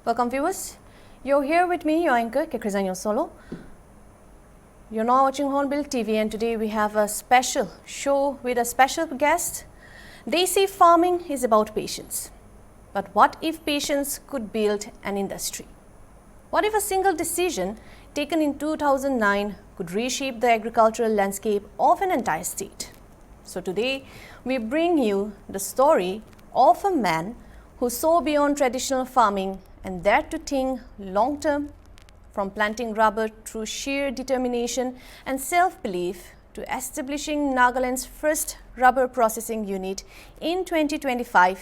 Welcome viewers. You're here with me, your anchor, Kekrizanyo Solo. You're now watching Hornbill TV, and today we have a special show with a special guest. They say farming is about patience. But what if patience could build an industry? What if a single decision taken in 2009 could reshape the agricultural landscape of an entire state? So today we bring you the story of a man who saw beyond traditional farming and dared to think long-term, from planting rubber through sheer determination and self-belief to establishing Nagaland's first rubber processing unit in 2025.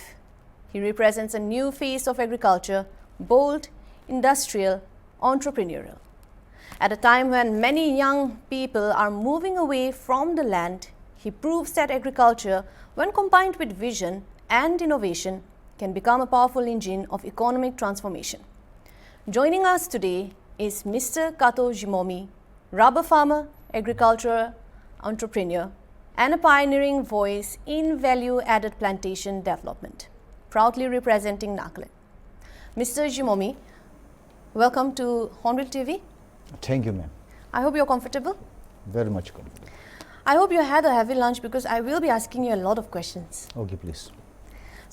He represents a new face of agriculture, bold, industrial, entrepreneurial. At a time when many young people are moving away from the land, he proves that agriculture, when combined with vision and innovation, can become a powerful engine of economic transformation. Joining us today is Mr. Kato Zhimomi, rubber farmer, agricultural entrepreneur, and a pioneering voice in value-added plantation development, proudly representing Nagaland. Mr. Zhimomi, welcome to Hornbill TV. Thank you, ma'am. I hope you're comfortable. Very much comfortable. I hope you had a heavy lunch because I will be asking you a lot of questions. Okay, please.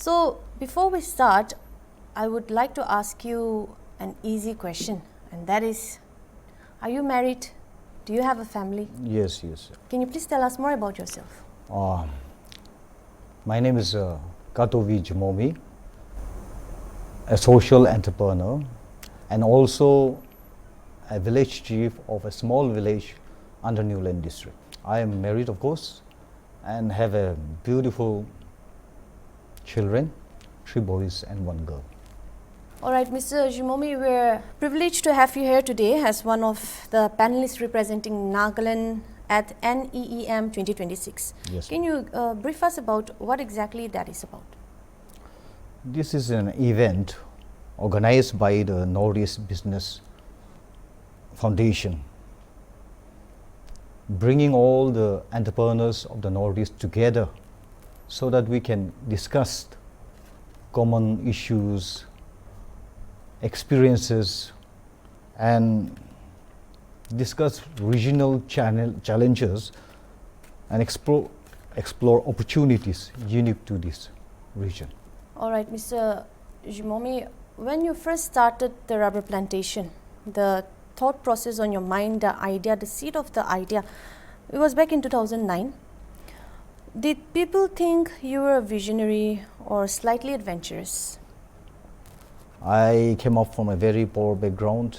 So, before we start, I would like to ask you an easy question, and that is, are you married? Do you have a family? Yes. Can you please tell us more about yourself? My name is Kato Zhimomi, a social entrepreneur, and also a village chief of a small village under Newland district. I am married, of course, and have a beautiful children, 3 boys and 1 girl. All right, Mr. Zhimomi, we're privileged to have you here today as one of the panelists representing Nagaland at NEEM 2026. Yes. Can you brief us about what exactly that is about? This is an event organized by the Northeast Business Foundation, bringing all the entrepreneurs of the Northeast together so that we can discuss common issues, experiences, and discuss regional challenges and explore opportunities unique to this region. All right, Mr. Zhimomi, when you first started the rubber plantation, the thought process on your mind, the idea, the seed of the idea, it was back in 2009. Did people think you were a visionary or slightly adventurous? I came up from a very poor background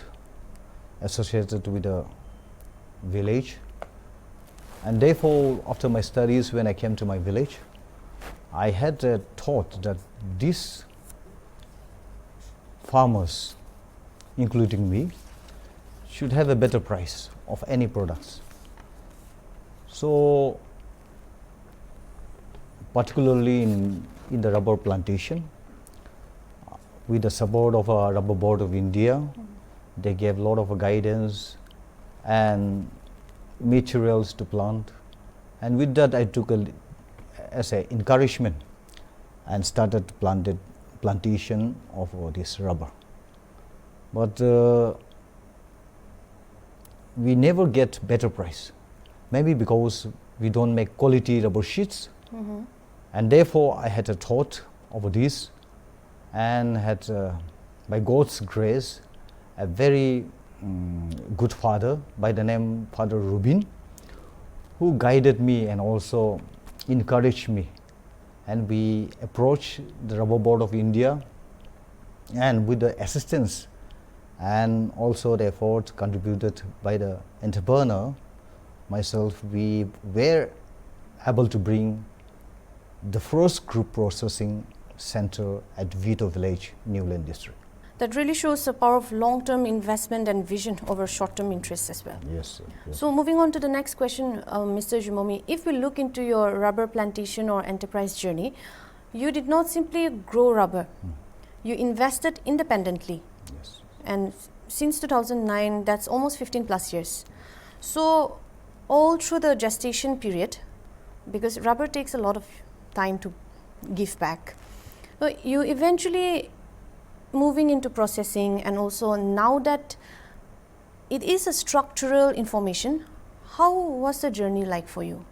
associated with a village, and therefore after my studies, when I came to my village, I had a thought that these farmers, including me, should have a better price of any products. So particularly in the rubber plantation, with the support of a Rubber Board of India, they gave a lot of guidance and materials to plant, and with that I took as an encouragement and started plantation of this rubber. But we never get better price, maybe because we don't make quality rubber sheets. And therefore I had a thought of this, and had by God's grace a very good father by the name Father Rubin, who guided me and also encouraged me, and we approached the Rubber Board of India, and with the assistance and also the effort contributed by the entrepreneur, myself, we were able to bring the first group processing center at Vito Village, Newland district. That really shows the power of long-term investment and vision over short-term interests as well. Yes, sir. Yes. So moving on to the next question, Mr. Zhimomi, if we look into your rubber plantation or enterprise journey, you did not simply grow rubber. You invested independently. Yes. And since 2009, that's almost 15 plus years. So all through the gestation period, because rubber takes a lot of time to give back, you eventually moving into processing, and also now that it is a structural information, how was the journey like for you?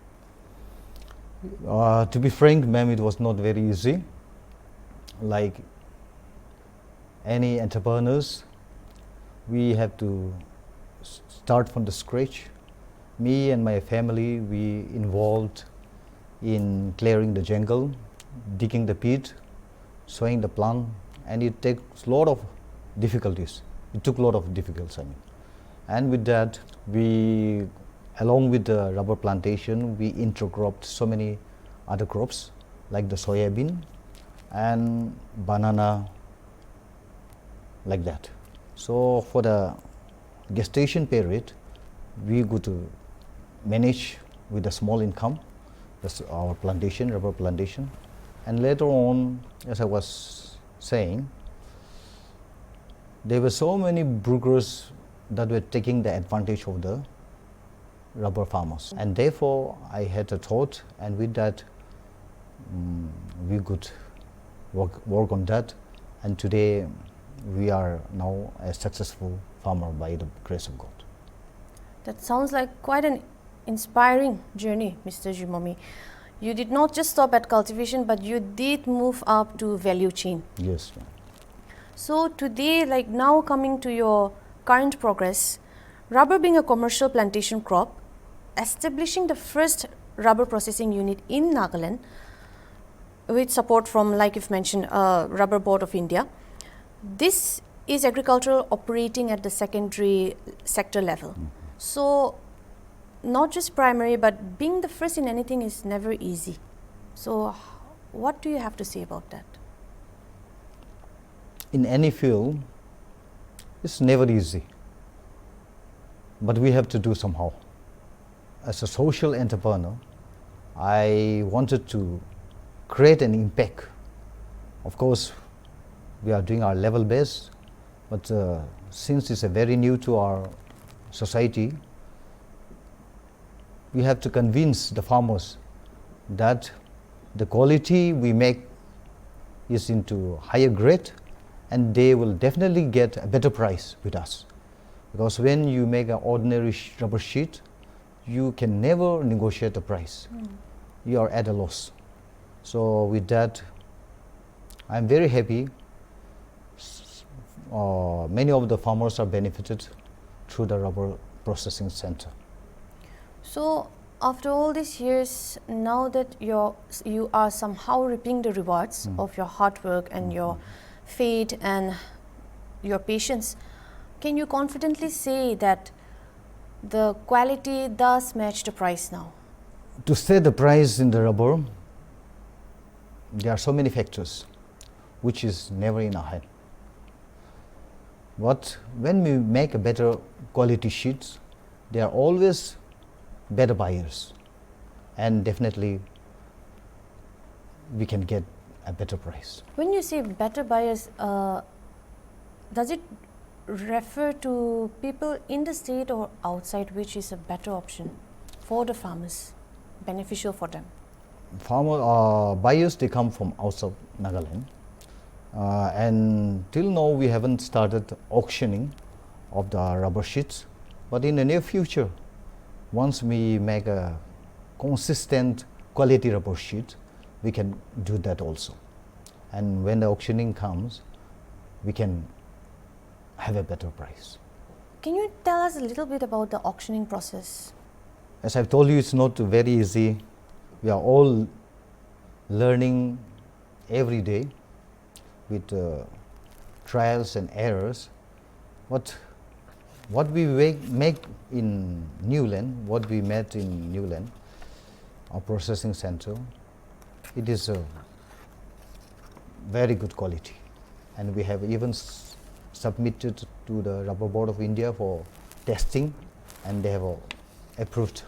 To be frank, ma'am, it was not very easy. Like any entrepreneurs, we have to start from the scratch. Me and my family, we involved in clearing the jungle, digging the pit, sowing the plant, and it takes a lot of difficulties. It took a lot of difficulties, I mean. And with that, we, along with the rubber plantation, we intercropped so many other crops like the soybean and banana, like that. So for the gestation period, we go to manage with a small income. That's our plantation, rubber plantation. And later on, as I was saying, there were so many brokers that were taking the advantage of the rubber farmers. And therefore, I had a thought, and with that, we could work on that. And today, we are now a successful farmer by the grace of God. That sounds like quite an inspiring journey, Mr. Zhimomi. You did not just stop at cultivation, but you did move up to value chain. Yes. So today, like now coming to your current progress, rubber being a commercial plantation crop, establishing the first rubber processing unit in Nagaland with support from, like you've mentioned, Rubber Board of India. This is agricultural operating at the secondary sector level. So not just primary, but being the first in anything is never easy. So what do you have to say about that? In any field, it's never easy, but we have to do somehow. As a social entrepreneur, I wanted to create an impact. Of course, we are doing our level best, but since it's a very new to our society, we have to convince the farmers that the quality we make is into higher grade, and they will definitely get a better price with us. Because when you make an ordinary rubber sheet, you can never negotiate the price. You are at a loss. So with that, I'm very happy. Many of the farmers are benefited through the rubber processing center. So after all these years, now that you are somehow reaping the rewards of your hard work and your faith and your patience, can you confidently say that the quality does match the price now? To set the price in the rubber, there are so many factors which is never in our hand. But when we make a better quality sheets, there are always better buyers, and definitely we can get a better price. When you say better buyers, does it refer to people in the state or outside, which is a better option for the farmers, beneficial for them? Buyers, they come from outside Nagaland, and till now we haven't started auctioning of the rubber sheets, but in the near future, once we make a consistent quality rubber sheet, we can do that also. And when the auctioning comes, we can have a better price. Can you tell us a little bit about the auctioning process? As I've told you, it's not very easy. We are all learning every day with trials and errors. But what we make in Newland, what we met in Newland, our processing center, it is a very good quality. And we have even submitted to the Rubber Board of India for testing, and they have approved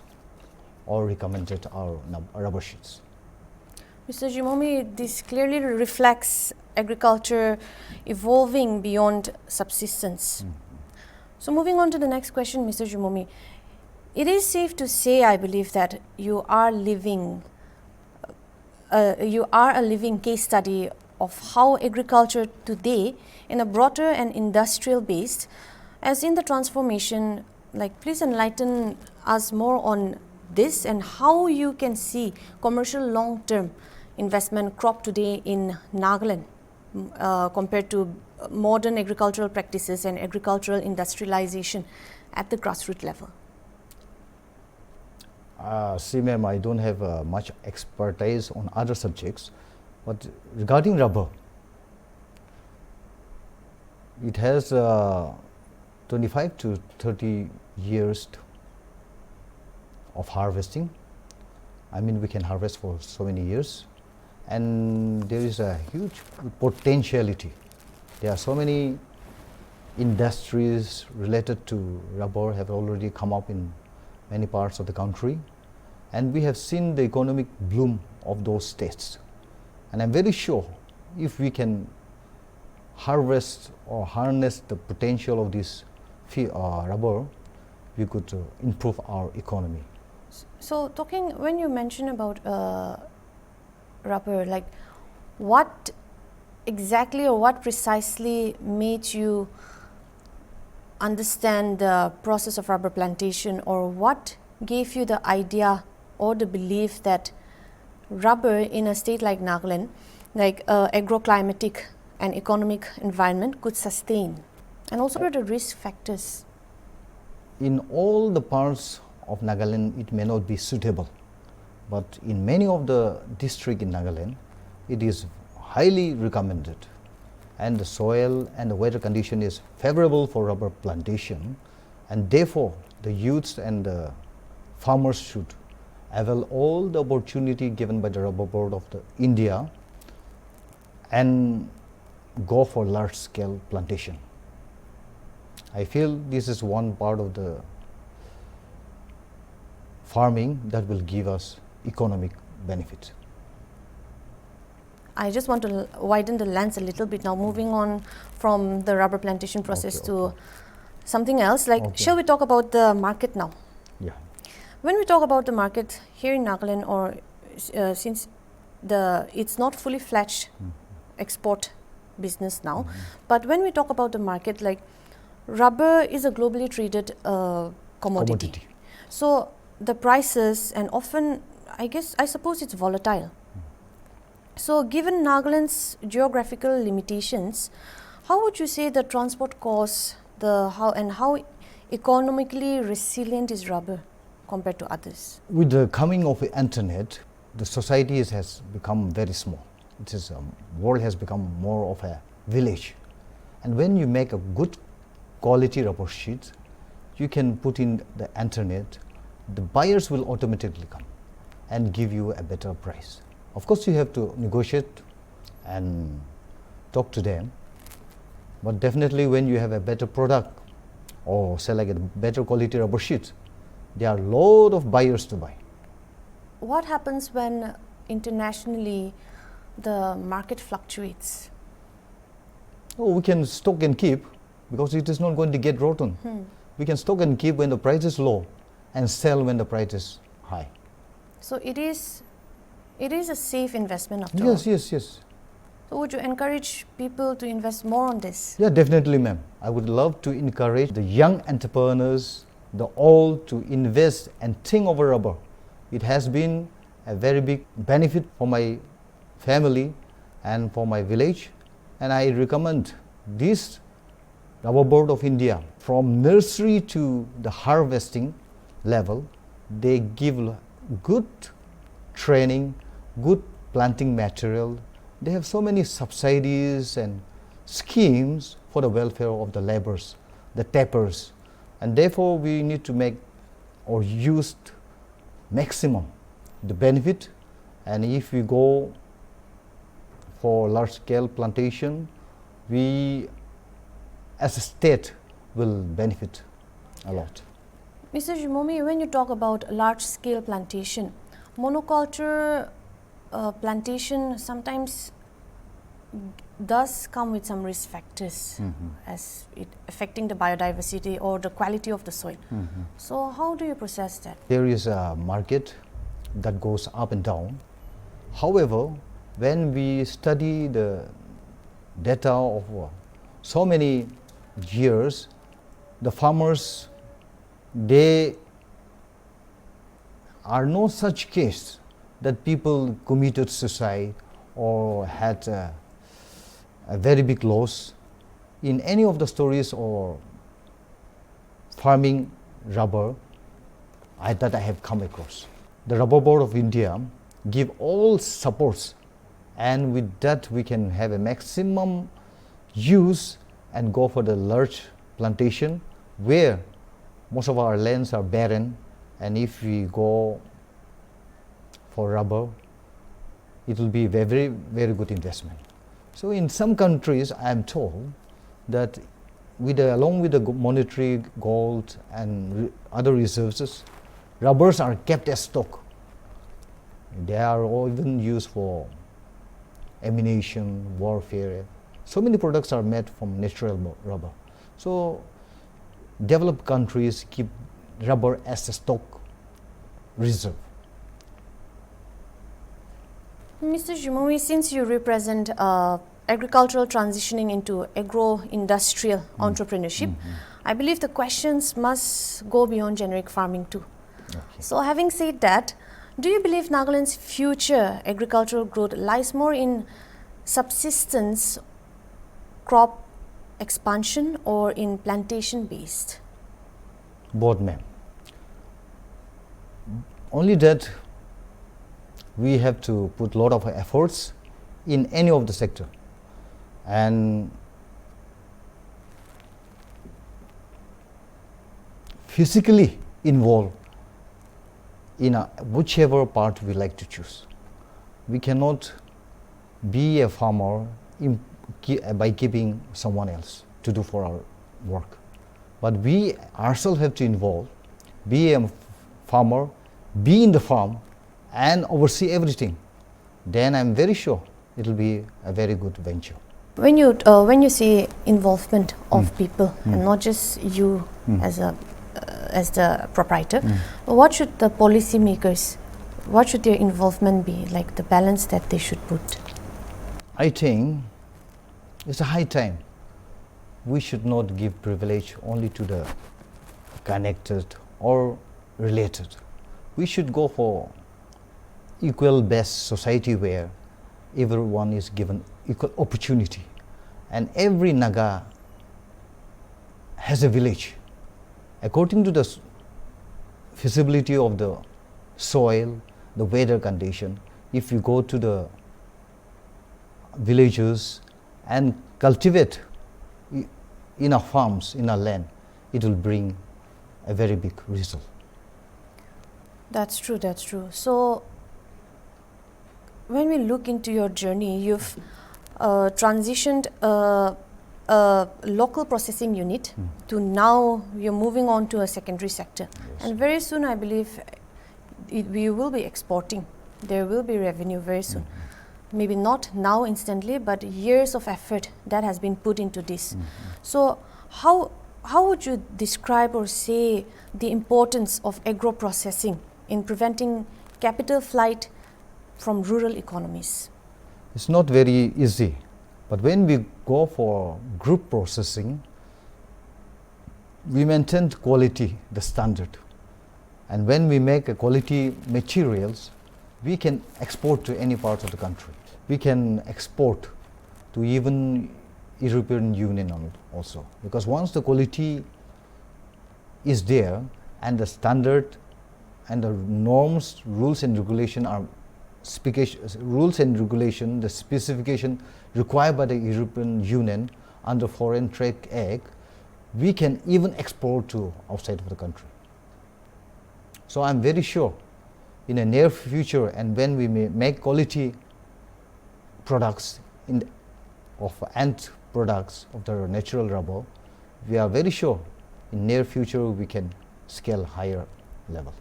or recommended our rubber sheets. Mr. Zhimomi, this clearly reflects agriculture evolving beyond subsistence. So moving on to the next question, Mr. Zhimomi, it is safe to say, I believe, that you are a living case study of how agriculture today in a broader and industrial based, as in the transformation, like please enlighten us more on this and how you can see commercial long-term investment crop today in Nagaland compared to modern agricultural practices and agricultural industrialization at the grassroots level. See, ma'am, I don't have much expertise on other subjects, but regarding rubber, it has 25 to 30 years of harvesting. I mean, we can harvest for so many years, and there is a huge potentiality. There are so many industries related to rubber have already come up in many parts of the country, and we have seen the economic bloom of those states. And I'm very sure if we can harvest or harness the potential of this rubber, we could improve our economy. So talking, when you mention about rubber, like what exactly or what precisely made you understand the process of rubber plantation, or what gave you the idea or the belief that rubber in a state like Nagaland, like agroclimatic and economic environment, could sustain? And also what are the risk factors? In all the parts of Nagaland, it may not be suitable, but in many of the districts in Nagaland, it is highly recommended, and the soil and the weather condition is favorable for rubber plantation, and therefore the youths and the farmers should avail all the opportunity given by the Rubber Board of India and go for large scale plantation. I feel this is one part of the farming that will give us economic benefit. I just want to widen the lens a little bit now, moving on from the rubber plantation process to something else. Like, shall we talk about the market now? Yeah. When we talk about the market here in Nagaland, or since it's not fully fledged export business now, but when we talk about the market, like rubber is a globally traded commodity. So the prices, and often I suppose it's volatile. So given Nagaland's geographical limitations, how would you say the transport costs, how economically resilient is rubber compared to others? With the coming of the internet, the society has become very small. It is world has become more of a village, and when you make a good quality rubber sheet, you can put in the internet. The buyers will automatically come and give you a better price. Of course, you have to negotiate and talk to them, but definitely when you have a better product or say like a better quality rubber sheet, there are a lot of buyers to buy. What happens when internationally the market fluctuates? Oh, we can stock and keep because it is not going to get rotten. We can stock and keep when the price is low and sell when the price is high. So it is a safe investment after all. Yes. So would you encourage people to invest more on this? Yeah, definitely, ma'am. I would love to encourage the young entrepreneurs, the old, to invest and think over rubber. It has been a very big benefit for my family and for my village, and I recommend this Rubber Board of India, from nursery to the harvesting level. They give good training, good planting material. They have so many subsidies and schemes for the welfare of the laborers, the tappers, and therefore we need to make or use maximum the benefit. And if we go for large scale plantation, we as a state will benefit a lot. Mr. Zhimomi, when you talk about large scale plantation, monoculture plantation sometimes does come with some risk factors as it affecting the biodiversity or the quality of the soil. So how do you process that? There is a market that goes up and down. However, when we study the data of so many years, the farmers, they are no such case that people committed suicide or had a very big loss in any of the stories or farming rubber that I have come across. The Rubber Board of India give all supports, and with that we can have a maximum use and go for the large plantation where most of our lands are barren, and if we go for rubber, it will be a very, very good investment. So in some countries, I am told that along with the monetary gold and other resources, rubbers are kept as stock. They are even used for ammunition, warfare. So many products are made from natural rubber. So developed countries keep rubber as a stock reserve. Mr. Zhimomi, since you represent agricultural transitioning into agro-industrial entrepreneurship, I believe the questions must go beyond generic farming too. Okay. So having said that, do you believe Nagaland's future agricultural growth lies more in subsistence crop expansion or in plantation based? Both, ma'am. Only that we have to put a lot of efforts in any of the sector, and physically involved in whichever part we like to choose. We cannot be a farmer by keeping someone else to do for our work. But we ourselves have to involve, be a farmer, be in the farm and oversee everything. Then I'm very sure it will be a very good venture. When you say involvement of people and not just you as the proprietor, what should the policymakers, what should their involvement be, like the balance that they should put? I think it's a high time we should not give privilege only to the connected or related. We should go for equal best society where everyone is given equal opportunity, and every Naga has a village. According to the feasibility of the soil, the weather condition, if you go to the villages and cultivate in our farms, in our land, it will bring a very big result. That's true, that's true. So when we look into your journey, you've transitioned a local processing unit to now you're moving on to a secondary sector. Yes. And very soon I believe we will be exporting. There will be revenue very soon. Maybe not now instantly, but years of effort that has been put into this. So how would you describe or say the importance of agro-processing in preventing capital flight from rural economies? It's not very easy, but when we go for group processing, we maintain quality, the standard. And when we make a quality materials, we can export to any part of the country. We can export to even European Union also, because once the quality is there and the standard and the norms, rules and regulation are the specification required by the European Union under Foreign Trade Act, we can even export to outside of the country. So I'm very sure in the near future, and when we make quality products of end products of the natural rubber, we are very sure in near future we can scale higher level.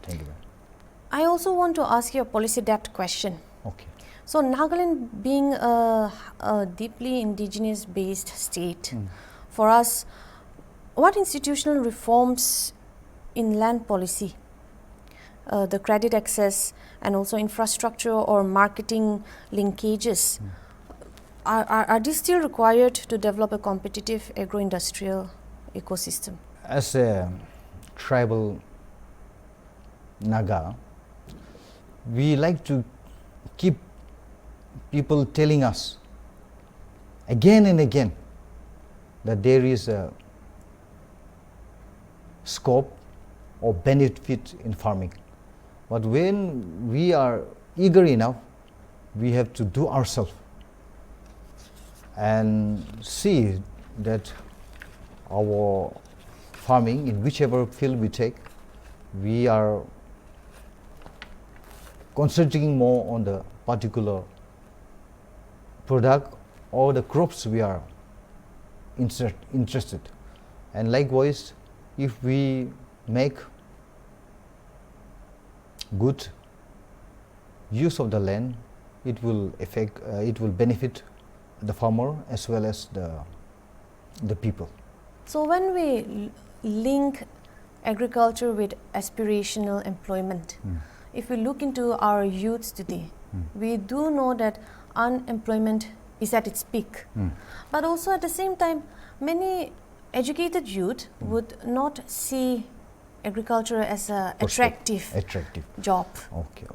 Thank you. I also want to ask you a policy depth question. Okay. So Nagaland being a deeply indigenous based state, for us, what institutional reforms in land policy, the credit access, and also infrastructure or marketing linkages. Are these still required to develop a competitive agro-industrial ecosystem? As a tribal Naga, we like to keep people telling us again and again that there is a scope or benefit in farming. But when we are eager enough, we have to do ourselves and see that our farming, in whichever field we take, we are concentrating more on the particular product or the crops we are interested. And likewise, if we make good use of the land, it will benefit the farmer as well as the people. So when we link agriculture with aspirational employment, if we look into our youths today, we do know that unemployment is at its peak. But also at the same time, many educated youth would not see agriculture as an attractive job. Okay.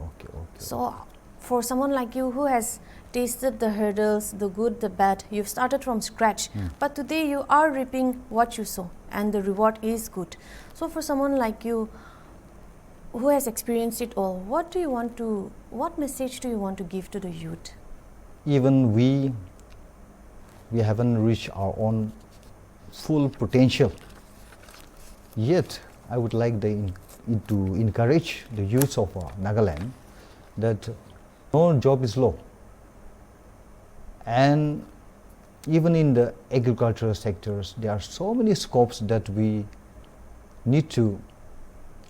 So for someone like you who has tasted the hurdles, the good, the bad, you've started from scratch, but today you are reaping what you sow and the reward is good. So for someone like you who has experienced it all, what message do you want to give to the youth? Even we haven't reached our own full potential, yet I would like to encourage the youth of Nagaland that no job is low, and even in the agricultural sectors there are so many scopes that we need to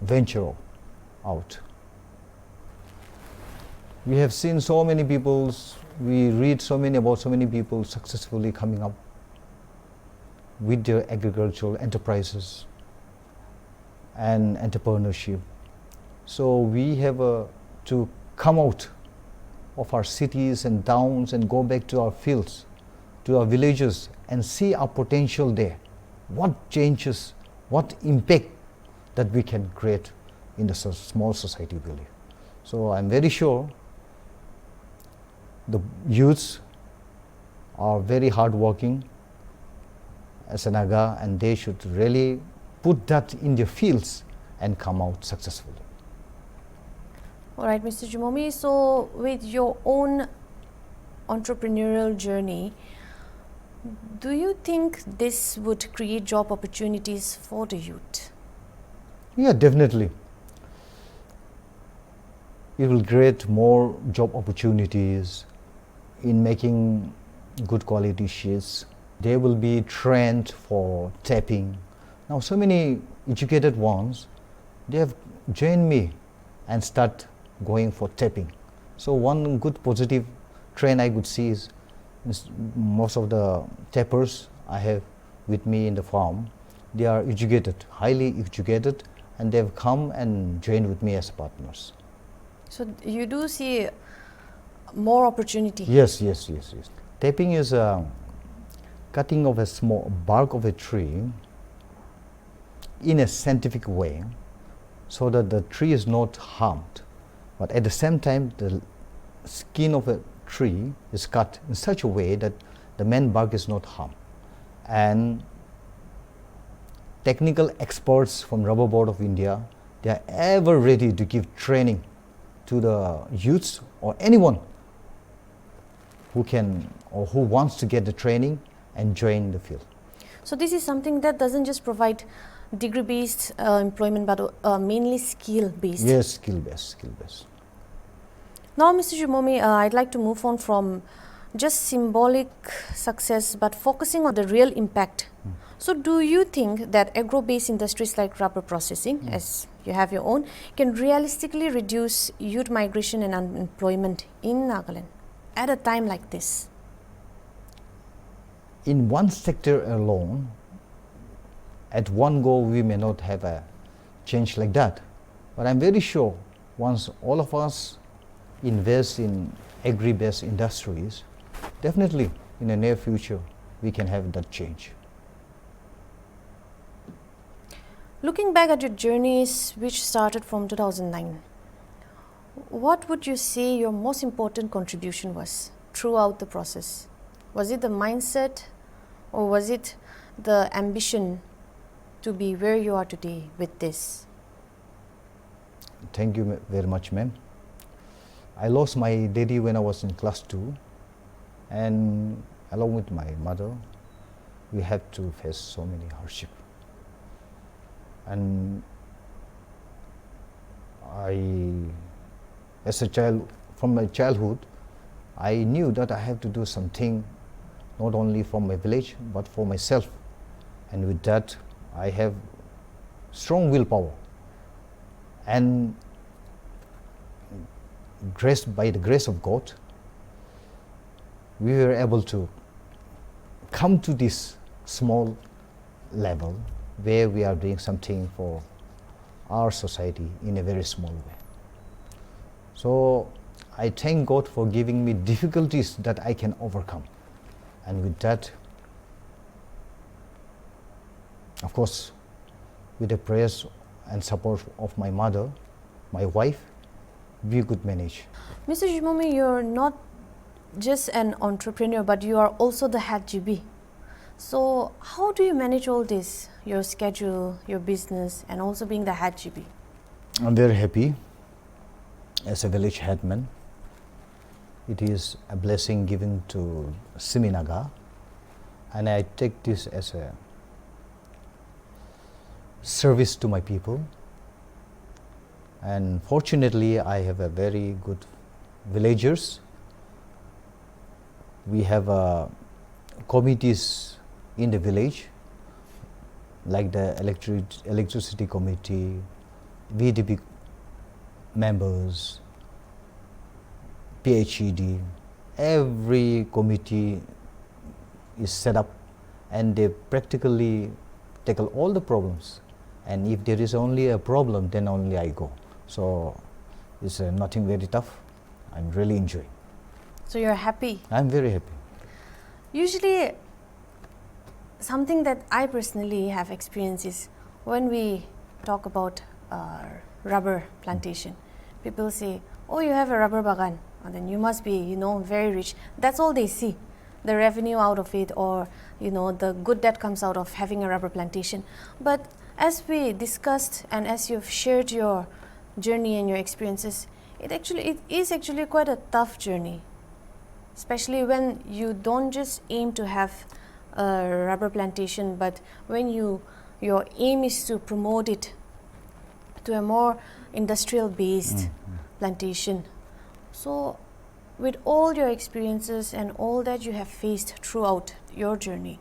venture out. We have seen so many people, we read about so many people successfully coming up with their agricultural enterprises and entrepreneurship. So we have to come out of our cities and towns and go back to our fields, to our villages, and see our potential there. What changes, what impact that we can create in the small society we live. So I'm very sure the youths are very hardworking as a Naga, and they should really put that in their fields and come out successfully. All right, Mr. Zhimomi, so with your own entrepreneurial journey, do you think this would create job opportunities for the youth? Yeah, definitely. It will create more job opportunities in making good quality sheets. They will be trained for tapping. Now so many educated ones, they have joined me and start going for tapping. So one good positive trend I could see is most of the tappers I have with me in the farm, they are educated, highly educated, and they have come and joined with me as partners. So you do see more opportunity? Yes. Tapping is cutting of a small bark of a tree in a scientific way so that the tree is not harmed, but at the same time the skin of a tree is cut in such a way that the main bark is not harmed. And technical experts from Rubber Board of India, they are ever ready to give training to the youths or anyone who can or who wants to get the training and join the field. So this is something that doesn't just provide degree-based employment, but mainly skill-based. Yes, skill-based. Now, Mr. Zhimomi, I'd like to move on from just symbolic success, but focusing on the real impact. So do you think that agro-based industries like rubber processing, as you have your own, can realistically reduce youth migration and unemployment in Nagaland at a time like this? In one sector alone, at one go we may not have a change like that. But I'm very sure once all of us invest in agri-based industries, definitely in the near future we can have that change. Looking back at your journeys, which started from 2009, what would you say your most important contribution was throughout the process? Was it the mindset, or was it the ambition to be where you are today with this? Thank you very much, ma'am. I lost my daddy when I was in class 2, and along with my mother, we had to face so many hardships. And as a child, from my childhood, I knew that I have to do something not only for my village but for myself. And with that, I have strong willpower. And by the grace of God, we were able to come to this small level where we are doing something for our society in a very small way. So I thank God for giving me difficulties that I can overcome. And with that, of course, with the prayers and support of my mother, my wife, we could manage. Mr. Zhimomi, you're not just an entrepreneur, but you are also the head GB. So how do you manage all this, your schedule, your business, and also being the head GB? I'm very happy as a village headman. It is a blessing given to Siminaga, and I take this as a service to my people. And fortunately, I have a very good villagers. We have committees in the village, like the electricity committee, VDP members, PHED. Every committee is set up, and they practically tackle all the problems. And if there is only a problem, then only I go. So it's nothing very tough. I'm really enjoying. So you're happy? I'm very happy. Usually, something that I personally have experienced is when we talk about rubber plantation, people say, oh, you have a rubber bagan, and then you must be, very rich. That's all they see, the revenue out of it, or, the good that comes out of having a rubber plantation. But as we discussed, and as you've shared your journey and your experiences, it is actually quite a tough journey, especially when you don't just aim to have a rubber plantation, but when your aim is to promote it to a more industrial based plantation. So with all your experiences and all that you have faced throughout your journey,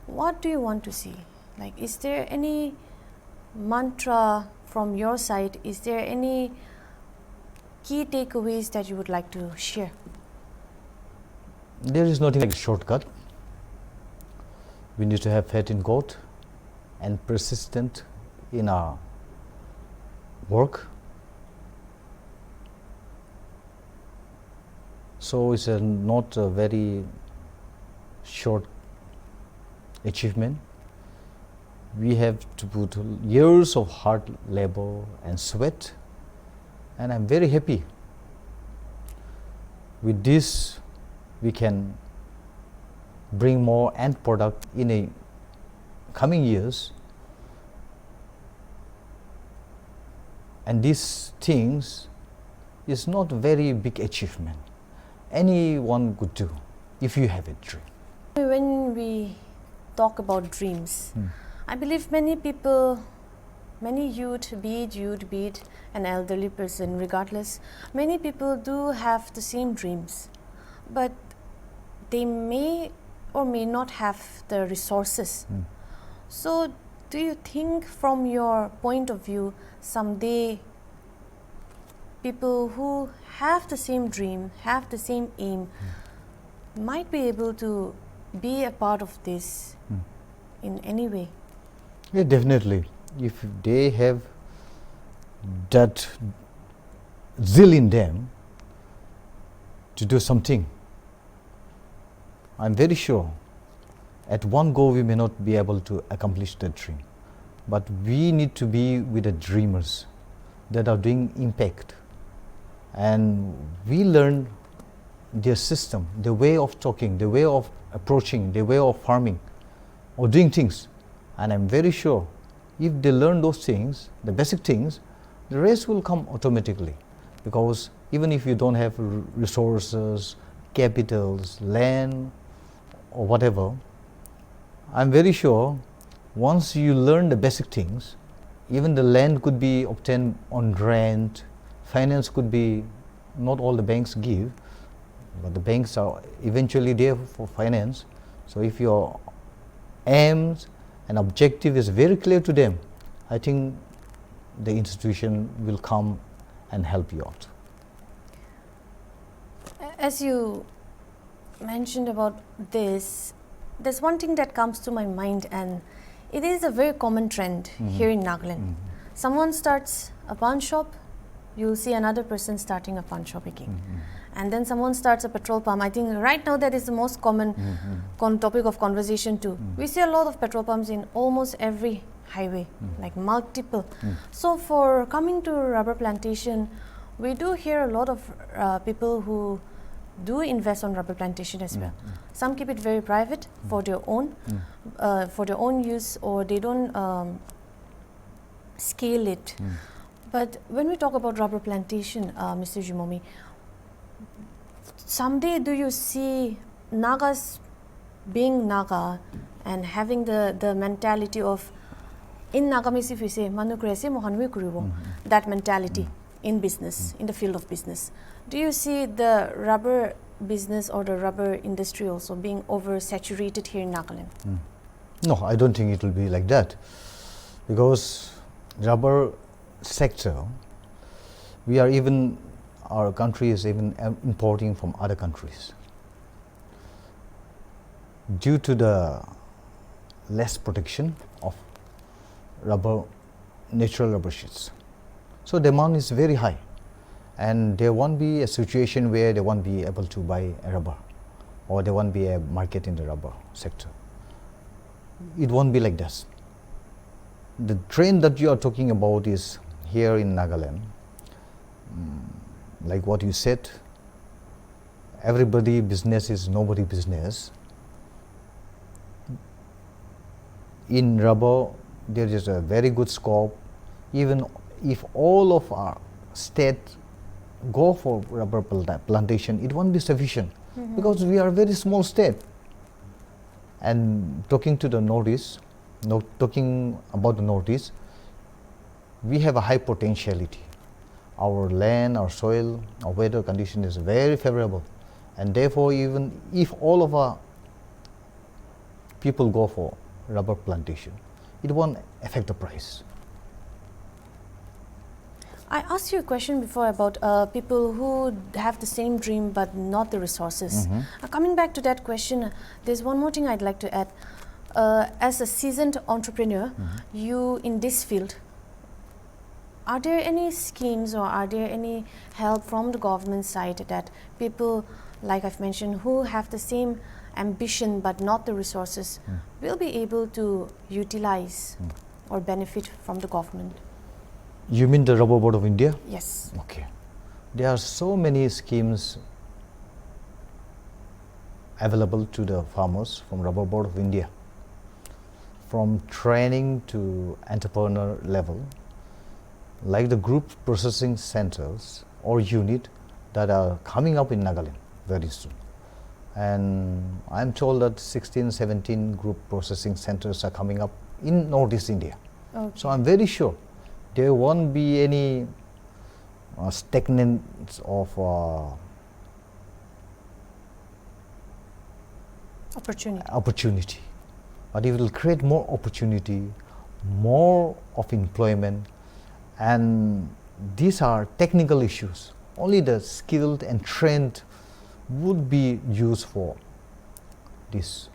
what do you want to see? Like, is there any mantra from your side? Is there any key takeaways that you would like to share? There is nothing like a shortcut. We need to have faith in God and persistent in our work. So it's not a very short achievement. We have to put years of hard labor and sweat, and I'm very happy. With this, we can bring more end product in the coming years, and these things is not very big achievement. Anyone could do if you have a dream. When we talk about dreams, I believe many people, many youth, be it an elderly person, regardless, many people do have the same dreams, but they may or may not have the resources. So do you think, from your point of view, someday people who have the same dream, have the same aim, might be able to be a part of this in any way? Yeah, definitely. If they have that zeal in them, to do something, I'm very sure at one go we may not be able to accomplish the dream. But we need to be with the dreamers that are doing impact. And we learn their system, the way of talking, the way of approaching, the way of farming or doing things. And I'm very sure if they learn those things, the basic things, the rest will come automatically. Because even if you don't have resources, capitals, land or whatever, I'm very sure once you learn the basic things, even the land could be obtained on rent, finance could be, not all the banks give, but the banks are eventually there for finance. So if your aims and objective is very clear to them, I think the institution will come and help you out. As you mentioned about this, there's one thing that comes to my mind, and it is a very common trend here in Nagaland. Someone starts a pawn shop, you'll see another person starting a pawn shop again. And then someone starts a petrol pump. I think right now that is the most common topic of conversation too. We see a lot of petrol pumps in almost every highway, like multiple. So for coming to rubber plantation, we do hear a lot of people who do invest on rubber plantation as well. Some keep it very private for their own use, or they don't scale it. But when we talk about rubber plantation, Mr. Zhimomi, someday do you see Nagas being Naga and having the mentality of, in Nagamese if we say, that mentality in business, in the field of business. Do you see the rubber business or the rubber industry also being oversaturated here in Nagaland? No, I don't think it will be like that, because rubber sector, our country is even importing from other countries due to the less protection of natural rubber sheets. So demand is very high, and there won't be a situation where they won't be able to buy a rubber, or there won't be a market in the rubber sector. It won't be like this. The trend that you are talking about is here in Nagaland. Like what you said, everybody business is nobody business. In rubber, there is a very good scope. Even if all of our state go for rubber plantation, it won't be sufficient, because we are a very small state. And talking about the Northeast, we have a high potentiality. Our land, our soil, our weather condition is very favorable, and therefore even if all of our people go for rubber plantation, it won't affect the price. I asked you a question before about people who have the same dream but not the resources. Coming back to that question, there's one more thing I'd like to add. As a seasoned entrepreneur, you in this field, are there any schemes or are there any help from the government side that people, like I've mentioned, who have the same ambition but not the resources, will be able to utilize or benefit from the government? You mean the Rubber Board of India? Yes. Okay. There are so many schemes available to the farmers from Rubber Board of India, from training to entrepreneur level, like the group processing centers or unit that are coming up in Nagaland very soon. And I'm told that 16, 17 group processing centers are coming up in Northeast India. Okay. So I'm very sure there won't be any stagnance of opportunity, but it will create more opportunity, more of employment, and these are technical issues. Only the skilled and trained would be used for this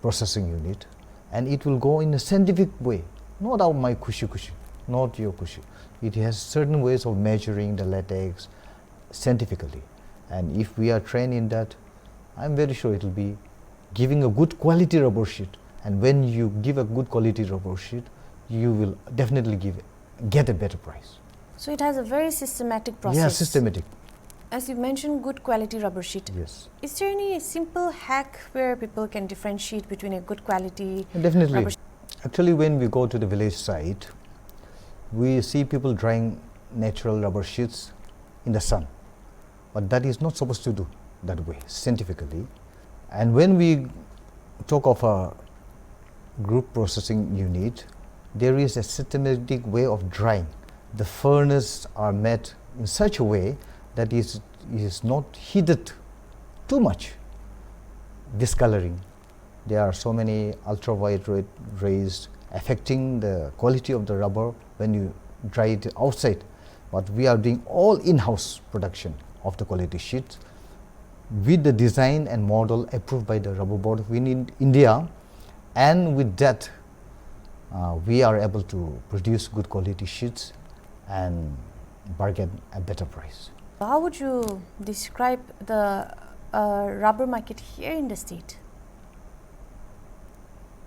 processing unit, and it will go in a scientific way, not out my cushy, not your cushy. It has certain ways of measuring the latex scientifically, And if we are trained in that, I'm very sure it will be giving a good quality rubber sheet. And when you give a good quality rubber sheet, you will definitely get a better price. So it has a very systematic process. Yeah, systematic. As you mentioned, good quality rubber sheet. Yes. Is there any simple hack where people can differentiate between a good quality Definitely. rubber sheet? Actually, when we go to the village side, we see people drying natural rubber sheets in the sun. But that is not supposed to do that way, scientifically. And when we talk of a group processing unit, there is a systematic way of drying. The furnace are made in such a way that it is not heated too much, discoloring. There are so many ultraviolet rays affecting the quality of the rubber when you dry it outside. But we are doing all in-house production of the quality sheets with the design and model approved by the rubber board in India, and with that we are able to produce good quality sheets and bargain a better price. How would you describe the rubber market here in the state?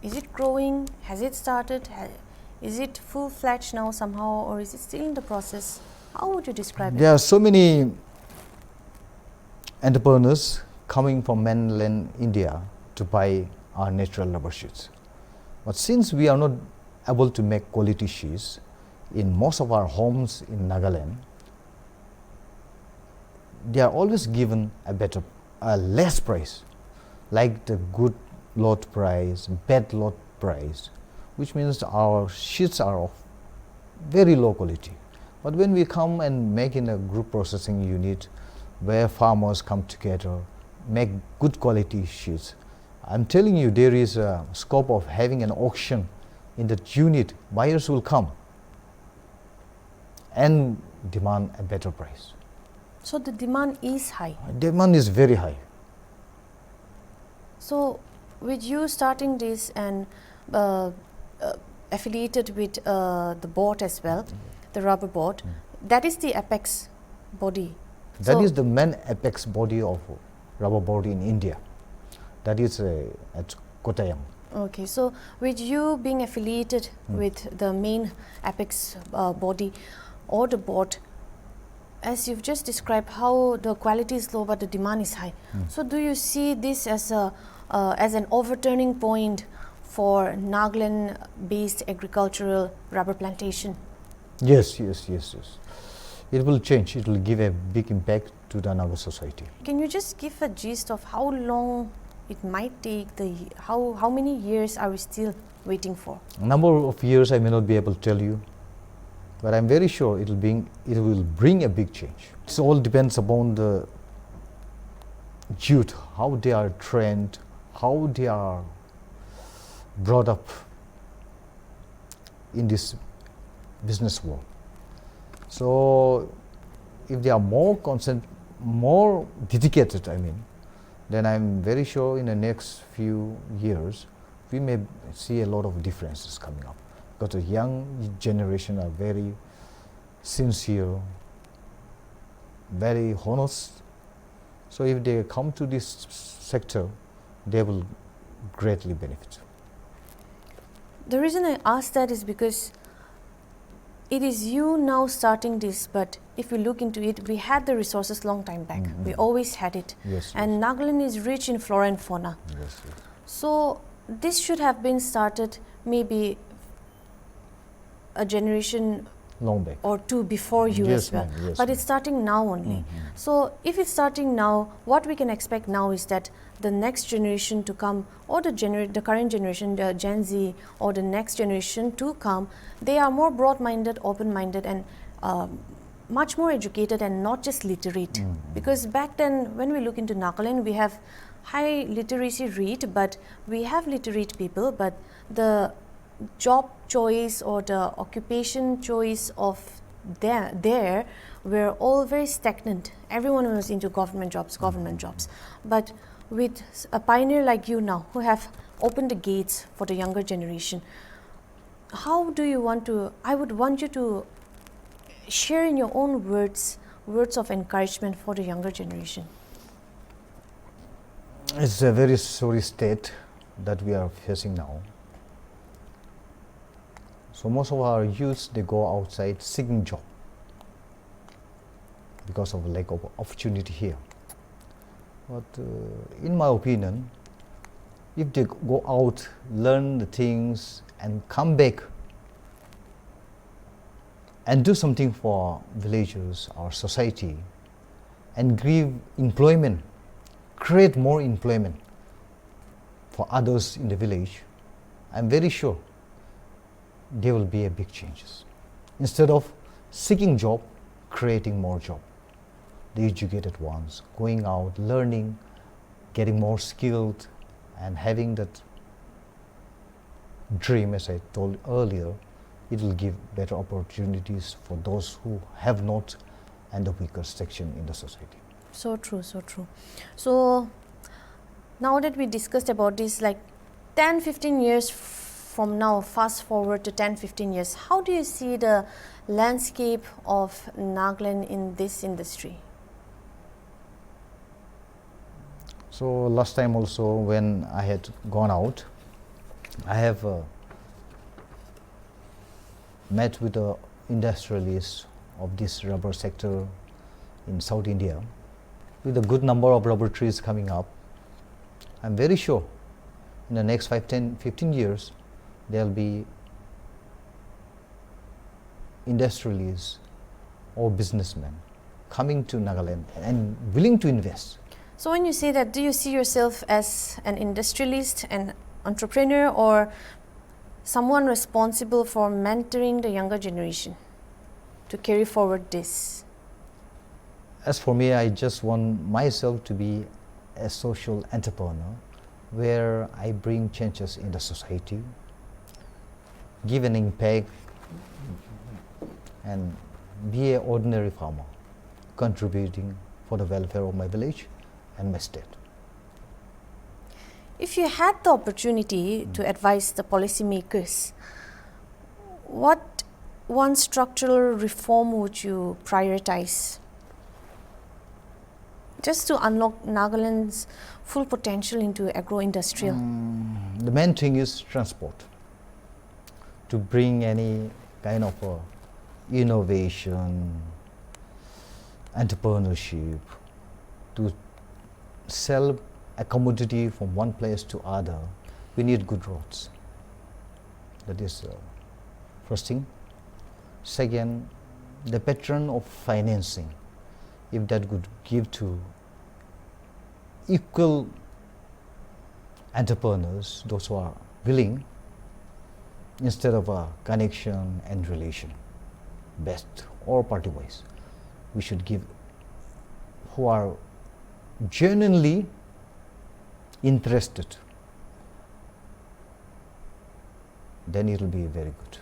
Is it growing? Has it started? Is it full-fledged now somehow, or is it still in the process? How would you describe it? There are so many entrepreneurs coming from mainland India to buy our natural rubber sheets. But since we are not able to make quality sheets in most of our homes in Nagaland, they are always given a less price, like the good lot price, bad lot price, which means our sheets are of very low quality. But when we come and make in a group processing unit where farmers come together, make good quality sheets, I'm telling you, there is a scope of having an auction in that unit. Buyers will come and demand a better price. So the demand is high. Demand is very high. So with you starting this and affiliated with the board as well, the rubber board, that is the apex body. That is the main apex body of rubber board in India. That is at Kottayam. Okay, so with you being affiliated with the main apex body or the board, as you've just described how the quality is low but the demand is high. So do you see this as an overturning point for Nagaland-based agricultural rubber plantation? Yes. It will change. It will give a big impact to the Naga society. Can you just give a gist of how long it might take? How many years are we still waiting for? A number of years I may not be able to tell you, but I'm very sure it will bring a big change. It all depends upon the youth, how they are trained, how they are brought up in this business world. So if they are more dedicated, then I'm very sure in the next few years we may see a lot of differences coming up, because the young generation are very sincere, very honest. So if they come to this sector, they will greatly benefit. The reason I ask that is because it is you now starting this, but if we look into it, we had the resources long time back. We always had it. And Nagaland is rich in flora and fauna. So this should have been started maybe a generation long back or two before you as well. But it's starting now only. So if it's starting now, what we can expect now is that the next generation to come, or the current generation, the Gen Z, or the next generation to come, they are more broad-minded, open-minded, and much more educated and not just literate. Because back then, when we look into Nagaland, we have high literacy rate, but we have literate people, but the job choice or the occupation choice of there were all very stagnant. Everyone was into government jobs. But with a pioneer like you now, who have opened the gates for the younger generation, how do you want to, I would want you to share in your own words, words of encouragement for the younger generation? It's a very sorry state that we are facing now. So most of our youths, they go outside seeking job because of lack of opportunity here. But in my opinion, if they go out, learn the things and come back and do something for villagers, our society, and give employment, create more employment for others in the village, I'm very sure there will be a big changes. Instead of seeking job, creating more job. The educated ones going out, learning, getting more skilled, and having that dream, as I told earlier, it will give better opportunities for those who have not and the weaker section in the society. So true, so true. So now that we discussed about this, like 10-15 years from now, fast forward to 10-15 years, how do you see the landscape of Nagaland in this industry? So last time also when I had gone out, I have met with the industrialists of this rubber sector in South India with a good number of laboratories coming up. I'm very sure in the next 5, 10, 15 years there will be industrialists or businessmen coming to Nagaland and willing to invest. So when you say that, do you see yourself as an industrialist, an entrepreneur, or someone responsible for mentoring the younger generation to carry forward this? As for me, I just want myself to be a social entrepreneur where I bring changes in the society, give an impact, and be an ordinary farmer, contributing for the welfare of my village and my state. If you had the opportunity to advise the policymakers, what one structural reform would you prioritize just to unlock Nagaland's full potential into agro-industrial? The main thing is transport. To bring any kind of innovation, entrepreneurship, to sell a commodity from one place to other, we need good roads. That is first thing. Second, the pattern of financing, if that could give to equal entrepreneurs, those who are willing, instead of a connection and relation, best or party-wise, we should give who are genuinely interested, then it will be very good.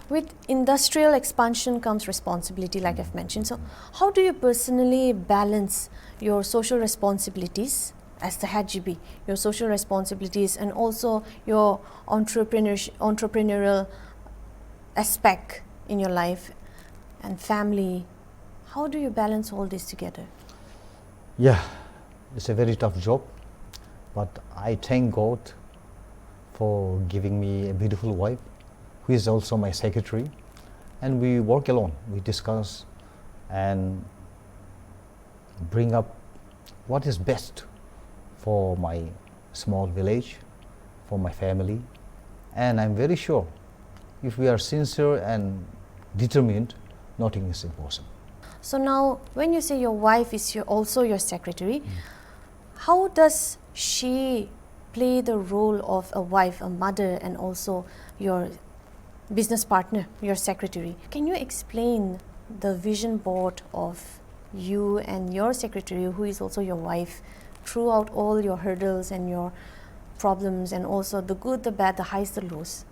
With industrial expansion comes responsibility, like I've mentioned. So how do you personally balance your social responsibilities as the head GB, your social responsibilities and also your entrepreneurial aspect in your life and family? How do you balance all this together? Yeah, it's a very tough job, but I thank God for giving me a beautiful wife who is also my secretary, and we work alone. We discuss and bring up what is best for my small village, for my family, and I'm very sure if we are sincere and determined, nothing is impossible. So now, when you say your wife is also your secretary, how does she play the role of a wife, a mother, and also your business partner, your secretary? Can you explain the vision board of you and your secretary, who is also your wife, throughout all your hurdles and your problems, and also the good, the bad, the highs, the lows?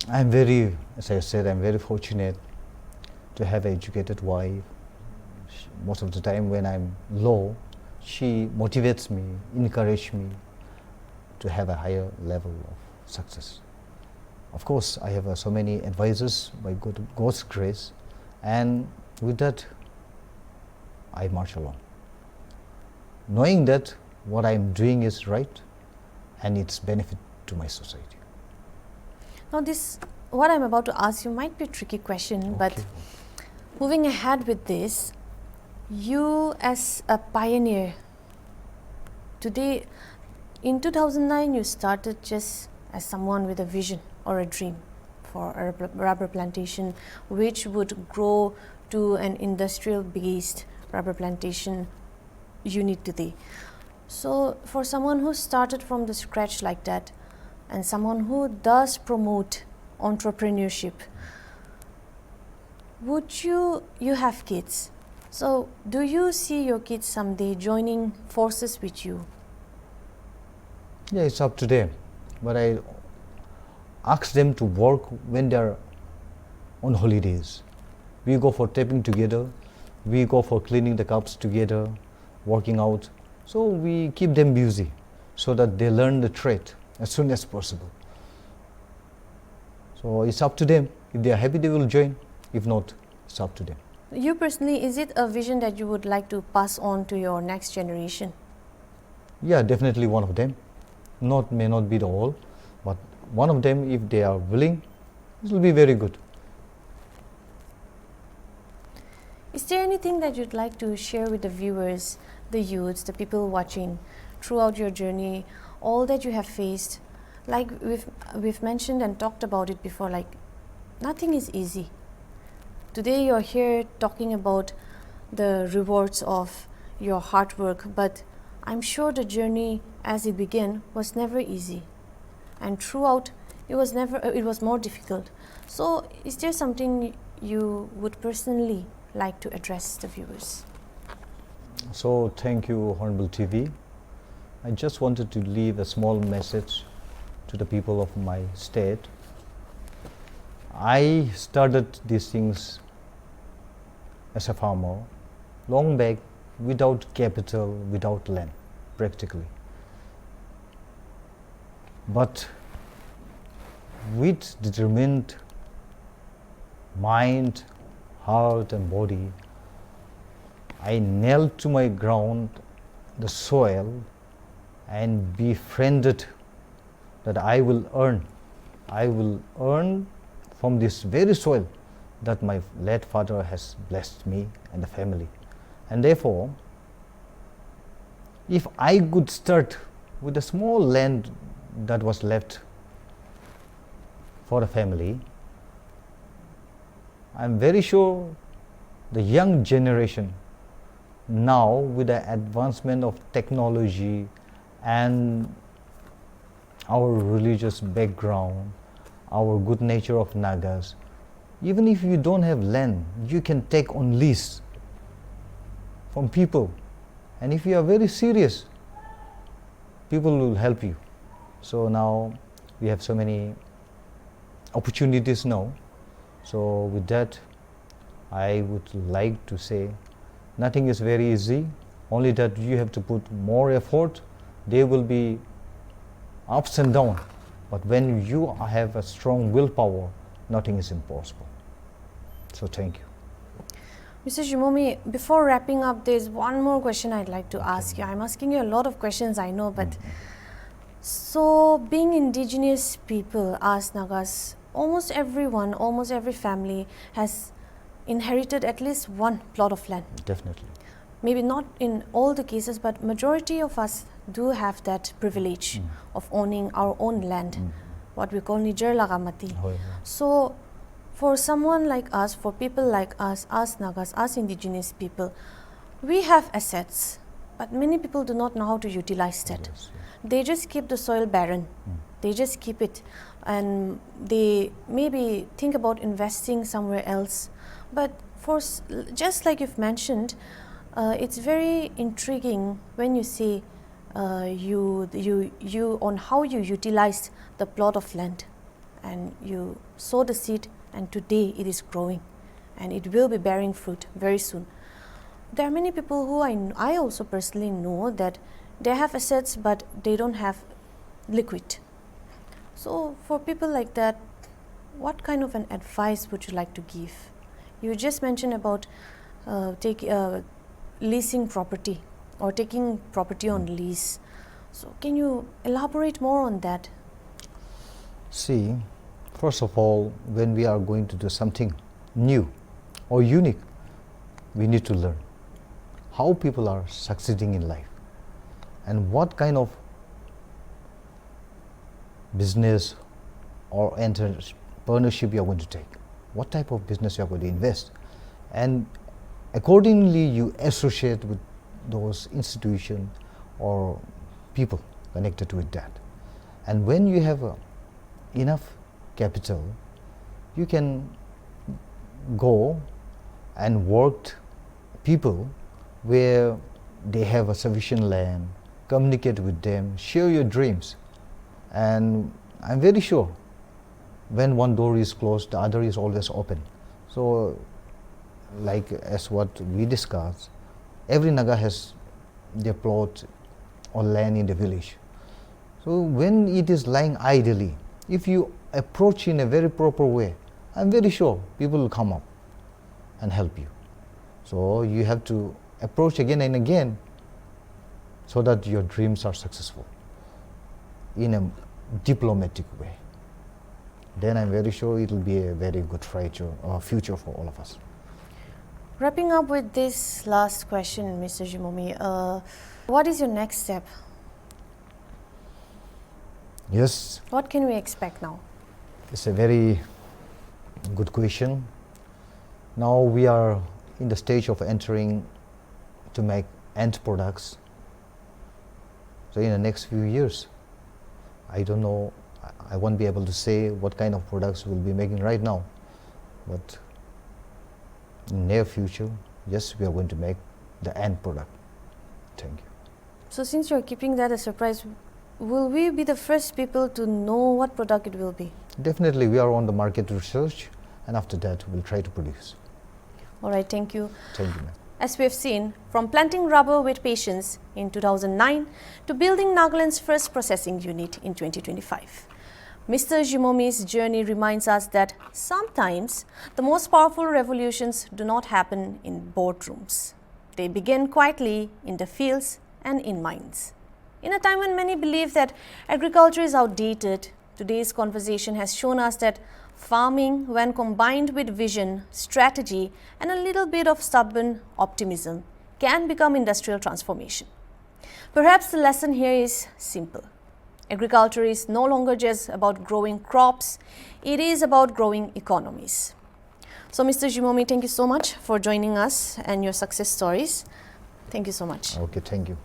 I'm very, as I said, I'm very fortunate to have an educated wife. Most of the time when I'm low, she motivates me, encourages me to have a higher level of success. Of course, I have so many advisors by God's grace, And with that, I march along, knowing that what I'm doing is right and it's benefit to my society. Now this, what I'm about to ask you might be a tricky question, but Okay. moving ahead with this, you as a pioneer, today, in 2009 you started just as someone with a vision or a dream for a rubber plantation which would grow to an industrial based rubber plantation unit today. So for someone who started from the scratch like that, and someone who does promote entrepreneurship, would you have kids, so do you see your kids someday joining forces with you? Yeah, it's up to them, but I ask them to work when they're on holidays. We go for tapping together, we go for cleaning the cups together, working out. So we keep them busy so that they learn the trade as soon as possible. So it's up to them. If they are happy, they will join. If not, it's up to them. You personally, is it a vision that you would like to pass on to your next generation? Yeah, definitely one of them. May not be the all, but one of them, if they are willing, it will be very good. Is there anything that you'd like to share with the viewers, the youths, the people watching throughout your journey, all that you have faced? Like we've mentioned and talked about it before, like nothing is easy. Today you're here talking about the rewards of your hard work, but I'm sure the journey as it began was never easy, and throughout it was more difficult. So is there something you would personally like to address the viewers? So thank you, Hornbill TV. I just wanted to leave a small message to the people of my state. I started these things as a farmer long back, without capital, without land, practically. But with determined mind, heart and body, I nailed to my ground the soil and befriended that I will earn from this very soil that my late father has blessed me and the family. And therefore, if I could start with a small land that was left for the family, I'm very sure the young generation now, with the advancement of technology and our religious background, our good nature of Nagas, even if you don't have land, you can take on lease from people. And if you are very serious, people will help you. So now we have so many opportunities now. So with that, I would like to say nothing is very easy, only that you have to put more effort. There will be ups and downs, but when you have a strong willpower, nothing is impossible. So thank you. Mr. Zhimomi, before wrapping up, there's one more question I'd like to ask you. I'm asking you a lot of questions, I know, but so being indigenous people, us Nagas, almost everyone, almost every family has inherited at least one plot of land. Definitely. Maybe not in all the cases, but majority of us do have that privilege of owning our own land, what we call Nijar Lagamati. Oh, yeah. So for someone like us, for people like us Nagas, us indigenous people, we have assets, but many people do not know how to utilize that. Yes, yes. They just keep the soil barren. They just keep it, and they maybe think about investing somewhere else. But just like you've mentioned, it's very intriguing when you say you on how you utilized the plot of land, and you sow the seed, and today it is growing, and it will be bearing fruit very soon. There are many people who I also personally know that they have assets, but they don't have liquid. So for people like that, what kind of an advice would you like to give You just mentioned about leasing property or taking property on lease. So can you elaborate more on that? See, first of all, when we are going to do something new or unique, we need to learn how people are succeeding in life and what kind of business or entrepreneurship you are going to take, what type of business you are going to invest, and accordingly you associate with those institutions or people connected with that. And when you have enough capital, you can go and work people where they have a sufficient land, communicate with them, share your dreams. And I'm very sure when one door is closed, the other is always open. So like as what we discussed, every Naga has their plot or land in the village. So when it is lying idly, if you approach in a very proper way, I'm very sure people will come up and help you. So you have to approach again and again so that your dreams are successful in a diplomatic way. Then I'm very sure it will be a very good future for all of us. Wrapping up with this last question, Mr. Zhimomi, what is your next step? Yes. What can we expect now? It's a very good question. Now we are in the stage of entering to make end products. So in the next few years, I don't know, I won't be able to say what kind of products we'll be making right now, but in near future, yes, we are going to make the end product. Thank you. So since you're keeping that a surprise, will we be the first people to know what product it will be? Definitely, we are on the market research, and after that, we'll try to produce. All right, thank you. Thank you, ma'am. As we have seen, from planting rubber with patience in 2009 to building Nagaland's first processing unit in 2025. Mr. Zhimomi's journey reminds us that sometimes the most powerful revolutions do not happen in boardrooms. They begin quietly in the fields and in minds. In a time when many believe that agriculture is outdated, today's conversation has shown us that farming, when combined with vision, strategy, and a little bit of stubborn optimism, can become industrial transformation. Perhaps the lesson here is simple. Agriculture is no longer just about growing crops, it is about growing economies. So, Mr. Zhimomi, thank you so much for joining us and your success stories. Thank you so much. Okay, thank you.